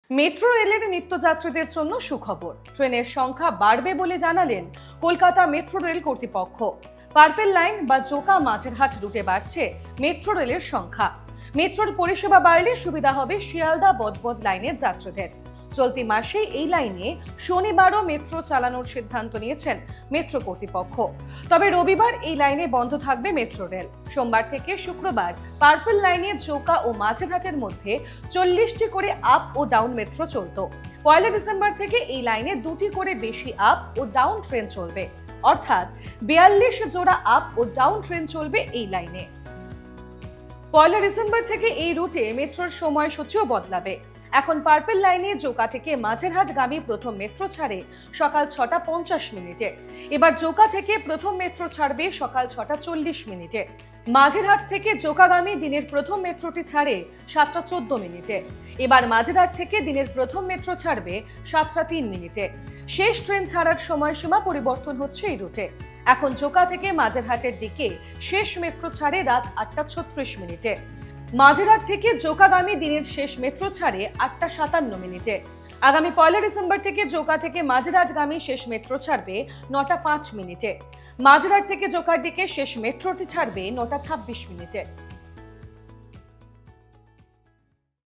Metro রেলের নিত্যযাত্রীদের জন্য সুখবর, ট্রেনের সংখ্যা বাড়বে বলে জানালেন কলকাতা মেট্রো রেল কর্তৃপক্ষ। পার্পেল লাইন বা জোকা মাঝেরহাট রুটে বাড়ছে মেট্রো রেলের সংখ্যা। মেট্রোর পরিষেবা বাড়লে সুবিধা হবে শিয়ালদা বজবজ লাইনের যাত্রীদের। চলতি মাসে এই লাইনে শনিবারও মেট্রো চালানোর সিদ্ধান্ত নিয়েছেন মেট্রো কর্তৃপক্ষ। তবে রবিবার এই লাইনে বন্ধ থাকবে মেট্রো রেল। সোমবার থেকে শুক্রবার পার্পল লাইনে জোকা ও মাঝেরহাটের মধ্যে 40টি করে আপ ও ডাউন মেট্রো চলত। 1 ডিসেম্বর থেকে এই লাইনে 2টি করে বেশি আপ ও ডাউন ট্রেন চলবে, অর্থাৎ 42 জোড়া আপ ও ডাউন ট্রেন চলবে এই লাইনে। 1 ডিসেম্বর থেকে এই রুটে মেট্রোর সময়সূচিও বদলাবে। এখন পার্পল লাইনে জোকা থেকে মাঝেরহাটগামী প্রথম মেট্রো ছাড়ে সকাল 6টা 50 মিনিটে। এবার জোকা থেকে প্রথম মেট্রো ছাড়বে সকাল 6টা 40 মিনিটে। মাঝেরহাট থেকে জোকাগামী দিনের প্রথম মেট্রোটি ছাড়ে 7টা 14 মিনিটে। এবার মাঝেরহাট থেকে দিনের প্রথম মেট্রো ছাড়বে 7টা 3 মিনিটে। শেষ ট্রেন ছাড়ার সময়সীমা পরিবর্তন হচ্ছে এই রুটে। এখন জোকা থেকে মাঝেরহাটের দিকে শেষ মেট্রো ছাড়ে রাত 8টা 36 মিনিটে। মাঝেরহাট থেকে জোকাগামী দিনের শেষ মেট্রো ছাড়ে 8টা 57 মিনিটে। আগামী 1 ডিসেম্বর থেকে জোকা থেকে মাঝেরহাটগামী শেষ মেট্রো ছাড়বে 9টা 5 মিনিটে। মাঝেরহাট থেকে জোকার দিকে শেষ মেট্রোটি ছাড়বে 9টা 26 মিনিটে।